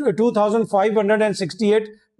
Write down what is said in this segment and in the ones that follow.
2568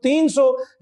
300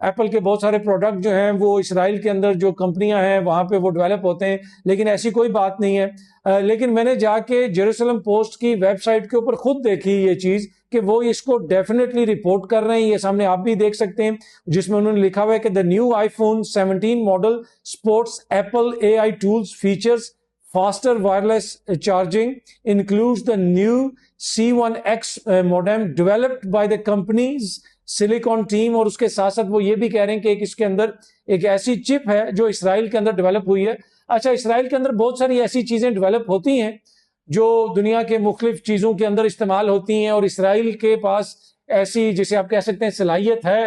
apple کے بہت سارے پروڈکٹ جو ہیں وہ اسرائیل کے اندر جو کمپنیاں ہیں وہاں پہ وہ ڈیولپ ہوتے ہیں، لیکن ایسی کوئی بات نہیں ہے۔ لیکن میں نے جا کے جیروسلم پوسٹ کی ویب سائٹ کے اوپر خود دیکھی یہ چیز کہ وہ اس کو ڈیفینیٹلی رپورٹ کر رہے ہیں، یہ سامنے آپ بھی دیکھ سکتے ہیں، جس میں انہوں نے لکھا ہوا ہے کہ the new iPhone 17 model sports Apple AI tools features faster wireless charging, includes the new C1X modem developed by the company's Silicon team، اور اس کے ساتھ ساتھ وہ یہ بھی کہہ رہے ہیں کہ اس کے اندر ایک ایسی چپ ہے جو اسرائیل کے اندر ڈیولپ ہوئی ہے۔ اچھا، اسرائیل کے اندر بہت ساری ایسی چیزیں ڈیولپ ہوتی ہیں جو دنیا کے مختلف چیزوں کے اندر استعمال ہوتی ہیں، اور اسرائیل کے پاس ایسی جسے آپ کہہ سکتے ہیں صلاحیت ہے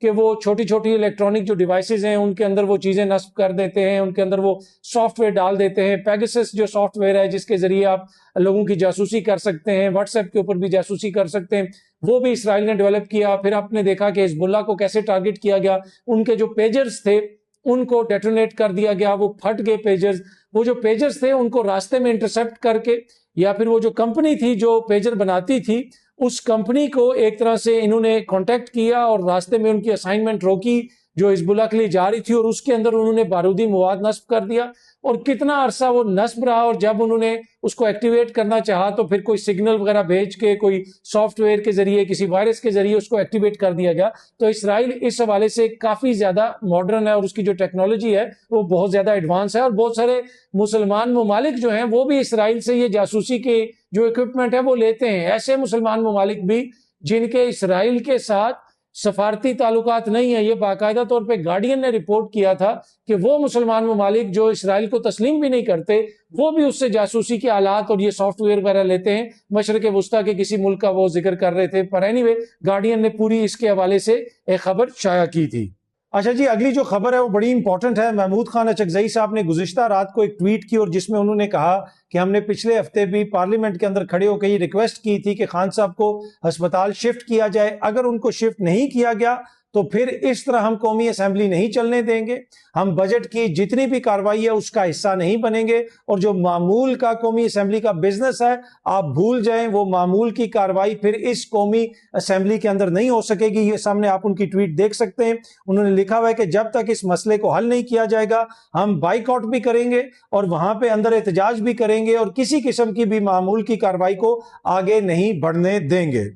کہ وہ چھوٹی چھوٹی الیکٹرانک جو ڈیوائسز ہیں ان کے اندر وہ چیزیں نصب کر دیتے ہیں، ان کے اندر وہ سافٹ ویئر ڈال دیتے ہیں۔ پیگاسس جو سافٹ ویئر ہے جس کے ذریعے آپ لوگوں کی جاسوسی کر سکتے ہیں، واٹس ایپ کے اوپر بھی جاسوسی کر سکتے ہیں، وہ بھی اسرائیل نے ڈیولپ کیا۔ پھر آپ نے دیکھا کہ حزب اللہ کو کیسے ٹارگٹ کیا گیا، ان کے جو پیجرز تھے ان کو ڈیٹونیٹ کر دیا گیا، وہ پھٹ گئے پیجرز، وہ جو پیجرز تھے ان کو راستے میں انٹرسپٹ کر کے، یا پھر وہ جو کمپنی تھی جو پیجر بناتی تھی اس کمپنی کو ایک طرح سے انہوں نے کانٹیکٹ کیا اور راستے میں ان کی اسائنمنٹ روکی جو حزب اللہ کے لیے جا رہی تھی، اور اس کے اندر انہوں نے بارودی مواد نصب کر دیا، اور کتنا عرصہ وہ نصب رہا، اور جب انہوں نے اس کو ایکٹیویٹ کرنا چاہا تو پھر کوئی سگنل وغیرہ بھیج کے کوئی سافٹ ویئر کے ذریعے کسی وائرس کے ذریعے اس کو ایکٹیویٹ کر دیا گیا۔ تو اسرائیل اس حوالے سے کافی زیادہ ماڈرن ہے، اور اس کی جو ٹیکنالوجی ہے وہ بہت زیادہ ایڈوانس ہے، اور بہت سارے مسلمان ممالک جو ہیں وہ بھی اسرائیل سے یہ جاسوسی کے جو اکوپمنٹ ہے وہ لیتے ہیں۔ ایسے مسلمان ممالک بھی جن کے اسرائیل کے ساتھ سفارتی تعلقات نہیں ہیں، یہ باقاعدہ طور پہ گارڈین نے رپورٹ کیا تھا کہ وہ مسلمان ممالک جو اسرائیل کو تسلیم بھی نہیں کرتے وہ بھی اس سے جاسوسی کے آلات اور یہ سافٹ ویئر وغیرہ لیتے ہیں۔ مشرق وسطیٰ کے کسی ملک کا وہ ذکر کر رہے تھے، پر اینی وے گارڈین نے پوری اس کے حوالے سے ایک خبر شائع کی تھی۔ اچھا جی، اگلی جو خبر ہے وہ بڑی امپورٹنٹ ہے۔ محمود خان اچکزئی صاحب نے گزشتہ رات کو ایک ٹویٹ کی، اور جس میں انہوں نے کہا کہ ہم نے پچھلے ہفتے بھی پارلیمنٹ کے اندر کھڑے ہو کے یہ ریکویسٹ کی تھی کہ خان صاحب کو ہسپتال شفٹ کیا جائے، اگر ان کو شفٹ نہیں کیا گیا تو پھر اس طرح ہم قومی اسمبلی نہیں چلنے دیں گے، ہم بجٹ کی جتنی بھی کارروائی ہے اس کا حصہ نہیں بنیں گے، اور جو معمول کا قومی اسمبلی کا بزنس ہے آپ بھول جائیں، وہ معمول کی کارروائی پھر اس قومی اسمبلی کے اندر نہیں ہو سکے گی۔ یہ سامنے آپ ان کی ٹویٹ دیکھ سکتے ہیں، انہوں نے لکھا ہوا ہے کہ جب تک اس مسئلے کو حل نہیں کیا جائے گا ہم بائیک آؤٹ بھی کریں گے اور وہاں پہ اندر احتجاج بھی کریں گے، اور کسی قسم کی بھی معمول کی کارروائی کو آگے نہیں بڑھنے دیں گے۔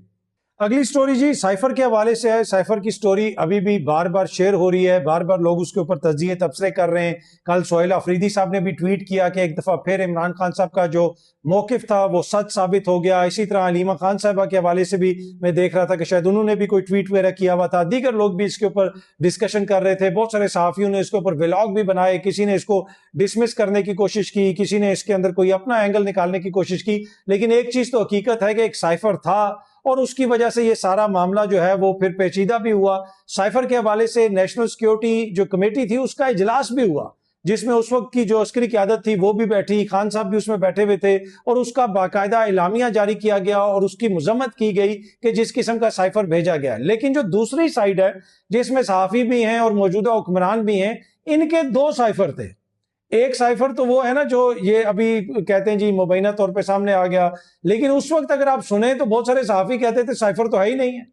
اگلی سٹوری جی سائفر کے حوالے سے ہے۔ سائفر کی سٹوری ابھی بھی بار بار شیئر ہو رہی ہے، بار بار لوگ اس کے اوپر تجزیے تبصرے کر رہے ہیں۔ کل سہیل آفریدی صاحب نے بھی ٹویٹ کیا کہ ایک دفعہ پھر عمران خان صاحب کا جو موقف تھا وہ سچ ثابت ہو گیا۔ اسی طرح علیمہ خان صاحبہ کے حوالے سے بھی میں دیکھ رہا تھا کہ شاید انہوں نے بھی کوئی ٹویٹ وغیرہ کیا ہوا تھا، دیگر لوگ بھی اس کے اوپر ڈسکشن کر رہے تھے، بہت سارے صحافیوں نے اس کے اوپر ولاگ بھی بنائے، کسی نے اس کو ڈسمس کرنے کی کوشش کی، کسی نے اس کے اندر کوئی اپنا اینگل نکالنے کی کوشش کی، لیکن ایک چیز تو حقیقت ہے کہ ایک سائفر تھا اور اس کی وجہ سے یہ سارا معاملہ جو ہے وہ پھر پیچیدہ بھی ہوا۔ سائفر کے حوالے سے نیشنل سیکیورٹی جو کمیٹی تھی اس کا اجلاس بھی ہوا، جس میں اس وقت کی جو عسکری قیادت تھی وہ بھی بیٹھی، خان صاحب بھی اس میں بیٹھے ہوئے تھے، اور اس کا باقاعدہ اعلامیہ جاری کیا گیا اور اس کی مذمت کی گئی کہ جس قسم کا سائفر بھیجا گیا ہے۔ لیکن جو دوسری سائیڈ ہے جس میں صحافی بھی ہیں اور موجودہ حکمران بھی ہیں، ان کے دو سائفر تھے۔ ایک سائفر تو وہ ہے نا جو یہ ابھی کہتے ہیں جی مبینہ طور پہ سامنے آ گیا، لیکن اس وقت اگر آپ سنیں تو بہت سارے صحافی کہتے تھے سائفر تو ہے ہی نہیں ہے۔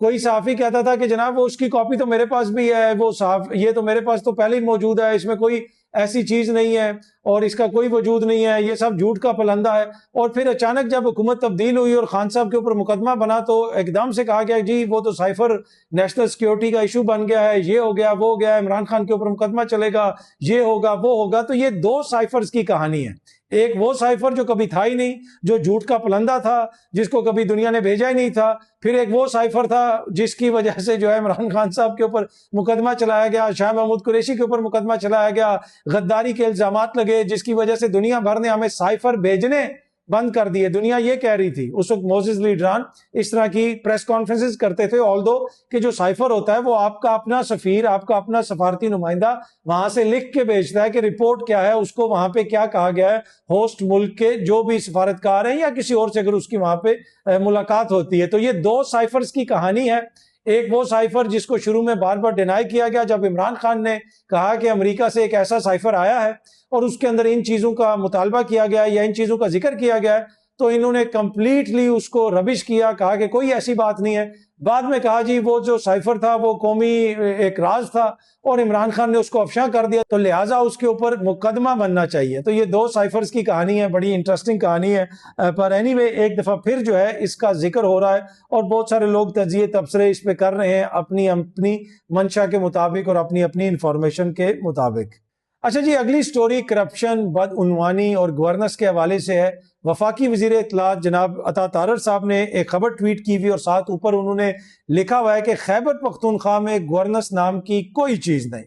کوئی صحافی کہتا تھا کہ جناب وہ اس کی کاپی تو میرے پاس بھی ہے، وہ یہ تو میرے پاس تو پہلے ہی موجود ہے، اس میں کوئی ایسی چیز نہیں ہے اور اس کا کوئی وجود نہیں ہے، یہ سب جھوٹ کا پلندہ ہے۔ اور پھر اچانک جب حکومت تبدیل ہوئی اور خان صاحب کے اوپر مقدمہ بنا تو ایک دم سے کہا گیا جی وہ تو سائفر نیشنل سیکیورٹی کا ایشو بن گیا ہے، یہ ہو گیا وہ ہو گیا، عمران خان کے اوپر مقدمہ چلے گا، یہ ہوگا وہ ہوگا۔ تو یہ دو سائفرز کی کہانی ہے، ایک وہ سائفر جو کبھی تھا ہی نہیں، جو جھوٹ کا پلندہ تھا، جس کو کبھی دنیا نے بھیجا ہی نہیں تھا، پھر ایک وہ سائفر تھا جس کی وجہ سے جو ہے عمران خان صاحب کے اوپر مقدمہ چلایا گیا، شاہ محمود قریشی کے اوپر مقدمہ چلایا گیا، غداری کے الزامات لگے، جس کی وجہ سے دنیا بھر نے ہمیں سائفر بھیجنے بند کر دیے۔ دنیا یہ کہہ رہی تھی اس وقت، موزز لیڈران اس طرح کی پریس کانفرنسز کرتے تھے، آلدو کہ جو سائفر ہوتا ہے وہ آپ کا اپنا سفیر، آپ کا اپنا سفارتی نمائندہ وہاں سے لکھ کے بھیجتا ہے کہ رپورٹ کیا ہے، اس کو وہاں پہ کیا کہا گیا ہے، ہوسٹ ملک کے جو بھی سفارتکار ہیں یا کسی اور سے اگر اس کی وہاں پہ ملاقات ہوتی ہے۔ تو یہ دو سائفرز کی کہانی ہے۔ ایک وہ سائفر جس کو شروع میں بار بار ڈینائی کیا گیا جب عمران خان نے کہا کہ امریکہ سے ایک ایسا سائفر آیا ہے اور اس کے اندر ان چیزوں کا مطالبہ کیا گیا ہے یا ان چیزوں کا ذکر کیا گیا ہے، تو انہوں نے کمپلیٹلی اس کو ربش کیا، کہا کہ کوئی ایسی بات نہیں ہے. بعد میں کہا جی وہ جو سائفر تھا وہ قومی ایک راز تھا اور عمران خان نے اس کو افشاں کر دیا، تو لہٰذا اس کے اوپر مقدمہ بننا چاہیے. تو یہ دو سائفرز کی کہانی ہے، بڑی انٹرسٹنگ کہانی ہے. پر اینی وے ایک دفعہ پھر جو ہے اس کا ذکر ہو رہا ہے اور بہت سارے لوگ تجزیے تبصرے اس پہ کر رہے ہیں اپنی اپنی منشا کے مطابق اور اپنی اپنی انفارمیشن کے مطابق. اچھا جی، اگلی سٹوری کرپشن، بدعنوانی اور گورننس کے حوالے سے ہے. وفاقی وزیر اطلاعات جناب عطا تارڑ صاحب نے ایک خبر ٹویٹ کی ہوئی اور ساتھ اوپر انہوں نے لکھا ہوا ہے کہ خیبر پختونخوا میں گورننس نام کی کوئی چیز نہیں.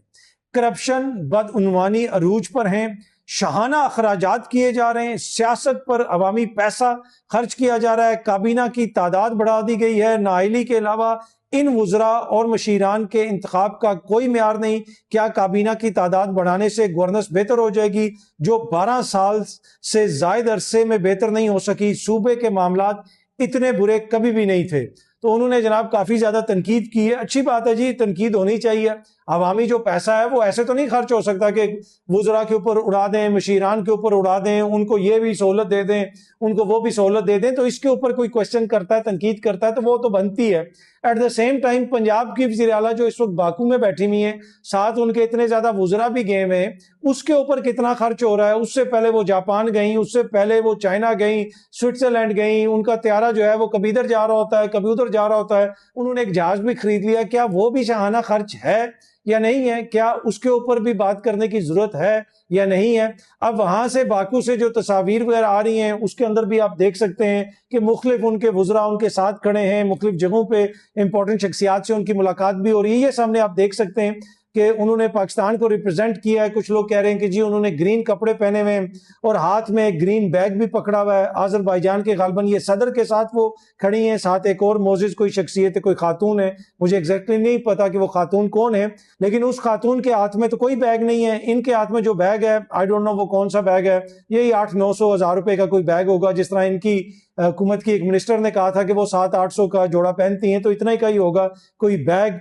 کرپشن، بدعنوانی عروج پر ہیں، شاہانہ اخراجات کیے جا رہے ہیں، سیاست پر عوامی پیسہ خرچ کیا جا رہا ہے، کابینہ کی تعداد بڑھا دی گئی ہے. نااہلی کے علاوہ ان وزراء اور مشیران کے انتخاب کا کوئی معیار نہیں. کیا کابینہ کی تعداد بڑھانے سے گورننس بہتر ہو جائے گی جو 12 سال سے زائد عرصے میں بہتر نہیں ہو سکی؟ صوبے کے معاملات اتنے برے کبھی بھی نہیں تھے. تو انہوں نے جناب کافی زیادہ تنقید کی ہے. اچھی بات ہے جی، تنقید ہونی چاہیے. عوامی جو پیسہ ہے وہ ایسے تو نہیں خرچ ہو سکتا کہ وزراء کے اوپر اڑا دیں، مشیران کے اوپر اڑا دیں، ان کو یہ بھی سہولت دے دیں، ان کو وہ بھی سہولت دے دیں. تو اس کے اوپر کوئی کوشچن کرتا ہے، تنقید کرتا ہے تو وہ تو بنتی ہے. At the same time Punjab کی وزیر اعلیٰ جو اس وقت باکو میں بیٹھی ہوئی ہیں، ساتھ ان کے اتنے زیادہ وزراء بھی گئے ہوئے ہیں، اس کے اوپر کتنا خرچ ہو رہا ہے. اس سے پہلے وہ جاپان گئیں، اس سے پہلے وہ چائنا گئیں، سوئٹزرلینڈ گئیں. ان کا طیارہ جو ہے وہ کبھی ادھر جا رہا ہوتا ہے، کبھی ادھر جا رہا ہوتا ہے. انہوں نے ایک جہاز بھی خرید لیا. کیا وہ بھی شاہانہ خرچ ہے یا نہیں ہے؟ کیا اس کے اوپر بھی بات کرنے کی ضرورت ہے یا نہیں ہے؟ اب وہاں سے باکو سے جو تصاویر وغیرہ آ رہی ہیں اس کے اندر بھی آپ دیکھ سکتے ہیں کہ مختلف ان کے وزراء ان کے ساتھ کھڑے ہیں، مختلف جگہوں پہ امپورٹنٹ شخصیات سے ان کی ملاقات بھی ہو رہی ہے. یہ سامنے آپ دیکھ سکتے ہیں کہ انہوں نے پاکستان کو ریپرزینٹ کیا ہے. کچھ لوگ کہہ رہے ہیں کہ جی انہوں نے گرین کپڑے پہنے ہوئے ہیں اور ہاتھ میں گرین بیگ بھی پکڑا ہوا ہے. آذربائیجان کے غالباً یہ صدر کے ساتھ وہ کھڑی ہیں، ساتھ ایک اور موزز کوئی شخصیت ہے، کوئی خاتون ہے، مجھے ایگزیکٹلی نہیں پتا کہ وہ خاتون کون ہے، لیکن اس خاتون کے ہاتھ میں تو کوئی بیگ نہیں ہے. ان کے ہاتھ میں جو بیگ ہے آئی ڈونٹ نو وہ کون سا بیگ ہے، یہی 800-900 ہزار روپے کا کوئی بیگ ہوگا. جس طرح ان کی حکومت کی ایک منسٹر نے کہا تھا کہ وہ 700-800 کا جوڑا پہنتی ہیں، تو اتنا ہی کا ہی ہوگا کوئی بیگ.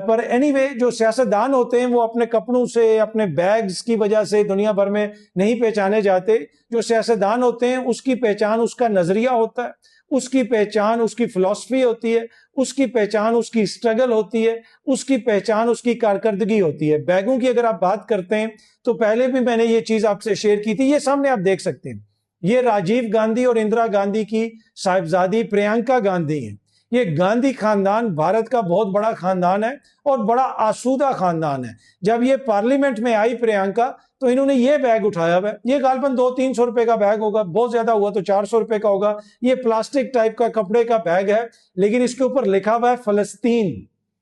پر اینی وے جو سیاستدان ہوتے ہیں وہ اپنے کپڑوں سے، اپنے بیگز کی وجہ سے دنیا بھر میں نہیں پہچانے جاتے. جو سیاستدان ہوتے ہیں اس کی پہچان اس کا نظریہ ہوتا ہے، اس کی پہچان اس کی فلسفی ہوتی ہے، اس کی پہچان اس کی سٹرگل ہوتی ہے، اس کی پہچان اس کی کارکردگی ہوتی ہے. بیگوں کی اگر آپ بات کرتے ہیں تو پہلے بھی میں نے یہ چیز آپ سے شیئر کی تھی. یہ سامنے آپ دیکھ سکتے ہیں، یہ راجیو گاندھی اور اندرا گاندھی کی صاحبزادی پریانکا گاندھی ہیں. یہ گاندھی خاندان بھارت کا بہت بڑا خاندان ہے اور بڑا آسودہ خاندان ہے. جب یہ پارلیمنٹ میں آئی پریانکا تو انہوں نے یہ بیگ اٹھایا ہوا ہے. یہ غالباً 200-300 روپے کا بیگ ہوگا، بہت زیادہ ہوا تو 400 روپے کا ہوگا. یہ پلاسٹک ٹائپ کا کپڑے کا بیگ ہے، لیکن اس کے اوپر لکھا ہوا ہے فلسطین.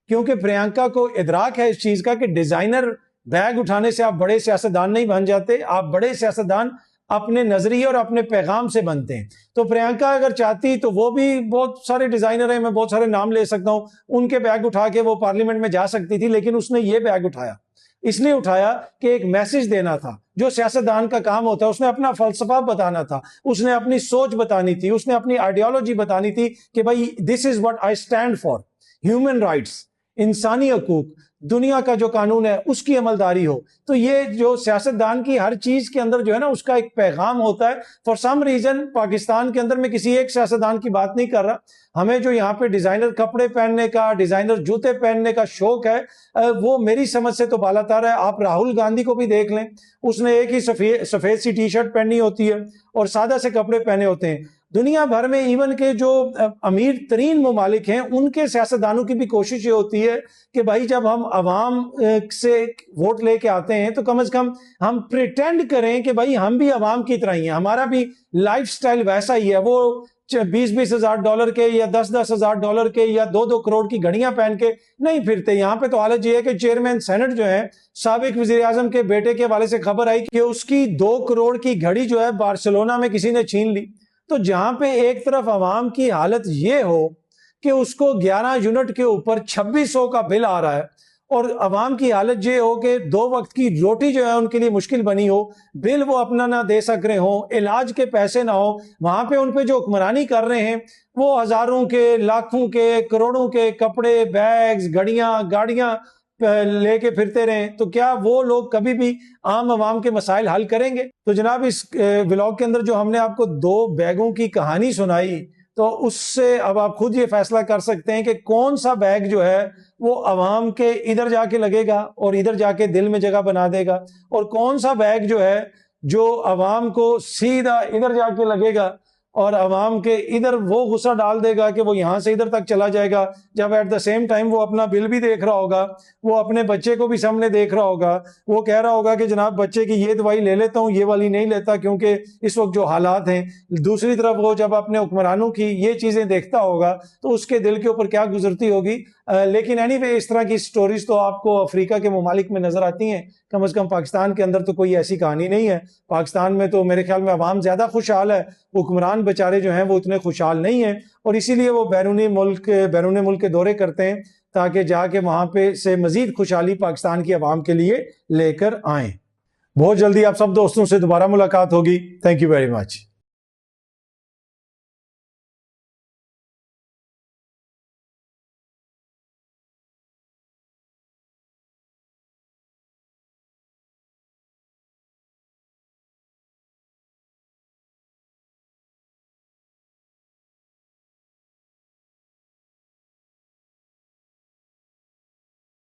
کیونکہ پریانکا کو ادراک ہے اس چیز کا کہ ڈیزائنر بیگ اٹھانے سے آپ بڑے سیاستدان نہیں بن جاتے، آپ بڑے سیاستدان اپنے نظریے اور اپنے پیغام سے بنتے ہیں. تو پریانکا اگر چاہتی تو وہ بھی بہت سارے ڈیزائنر ہیں، میں بہت سارے نام لے سکتا ہوں، ان کے بیگ اٹھا کے وہ پارلیمنٹ میں جا سکتی تھی. لیکن اس نے یہ بیگ اٹھایا، اس لیے اٹھایا کہ ایک میسج دینا تھا جو سیاستدان کا کام ہوتا ہے. اس نے اپنا فلسفہ بتانا تھا، اس نے اپنی سوچ بتانی تھی، اس نے اپنی آئیڈیالوجی بتانی تھی کہ بھائی this is what I stand for. Human rights, انسانی حقوق، دنیا کا جو قانون ہے اس کی عملداری ہو. تو یہ جو سیاستدان کی ہر چیز کے اندر جو ہے نا اس کا ایک پیغام ہوتا ہے. فار سم ریزن پاکستان کے اندر میں کسی ایک سیاستدان کی بات نہیں کر رہا، ہمیں جو یہاں پہ ڈیزائنر کپڑے پہننے کا، ڈیزائنر جوتے پہننے کا شوق ہے وہ میری سمجھ سے تو بالاتر ہے. آپ راہل گاندھی کو بھی دیکھ لیں، اس نے ایک ہی سفید سی ٹی شرٹ پہنی ہوتی ہے اور سادہ سے کپڑے پہنے ہوتے ہیں. دنیا بھر میں ایون کے جو امیر ترین ممالک ہیں ان کے سیاستدانوں کی بھی کوشش یہ ہوتی ہے کہ بھائی جب ہم عوام سے ووٹ لے کے آتے ہیں تو کم از کم ہم پریٹینڈ کریں کہ بھائی ہم بھی عوام کی طرح ہی ہیں، ہمارا بھی لائف سٹائل ویسا ہی ہے. وہ 20-20 ہزار ڈالر کے یا 10-10 ہزار ڈالر کے یا 2-2 کروڑ کی گھڑیاں پہن کے نہیں پھرتے. یہاں پہ تو حالت یہ ہے کہ چیئرمین سینٹ جو ہے سابق وزیر اعظم کے بیٹے کے حوالے سے خبر آئی کہ اس کی 2 کروڑ کی گھڑی جو ہے بارسلونا میں کسی نے چھین لی. تو جہاں پہ ایک طرف عوام کی حالت یہ ہو کہ اس کو 11 یونٹ کے اوپر 2600 کا بل آ رہا ہے اور عوام کی حالت یہ ہو کہ 2 وقت کی روٹی جو ہے ان کے لیے مشکل بنی ہو، بل وہ اپنا نہ دے سک رہے ہوں، علاج کے پیسے نہ ہوں، وہاں پہ ان پہ جو حکمرانی کر رہے ہیں وہ ہزاروں کے، لاکھوں کے، کروڑوں کے کپڑے، بیگز، گھڑیاں، گاڑیاں لے کے پھرتے رہیں تو کیا وہ لوگ کبھی بھی عام عوام کے مسائل حل کریں گے؟ تو جناب اس ولاگ کے اندر جو ہم نے آپ کو 2 بیگوں کی کہانی سنائی، تو اس سے اب آپ خود یہ فیصلہ کر سکتے ہیں کہ کون سا بیگ جو ہے وہ عوام کے ادھر جا کے لگے گا اور ادھر جا کے دل میں جگہ بنا دے گا، اور کون سا بیگ جو ہے جو عوام کو سیدھا ادھر جا کے لگے گا اور عوام کے ادھر وہ غصہ ڈال دے گا کہ وہ یہاں سے ادھر تک چلا جائے گا، جب ایٹ دا سیم ٹائم وہ اپنا بل بھی دیکھ رہا ہوگا، وہ اپنے بچے کو بھی سامنے دیکھ رہا ہوگا، وہ کہہ رہا ہوگا کہ جناب بچے کی یہ دوائی لے لیتا ہوں، یہ والی نہیں لیتا کیونکہ اس وقت جو حالات ہیں۔ دوسری طرف وہ جب اپنے حکمرانوں کی یہ چیزیں دیکھتا ہوگا تو اس کے دل کے اوپر کیا گزرتی ہوگی۔ لیکن اینی وے اس طرح کی سٹوریز تو آپ کو افریقہ کے ممالک میں نظر آتی ہیں، کم از کم پاکستان کے اندر تو کوئی ایسی کہانی نہیں ہے۔ پاکستان میں تو میرے خیال میں عوام زیادہ خوشحال ہے، حکمران بیچارے جو ہیں وہ اتنے خوشحال نہیں ہیں، اور اسی لیے وہ بیرون ملک کے دورے کرتے ہیں تاکہ جا کے وہاں پہ سے مزید خوشحالی پاکستان کی عوام کے لیے لے کر آئیں۔ بہت جلدی آپ سب دوستوں سے دوبارہ ملاقات ہوگی۔ Thank you very much.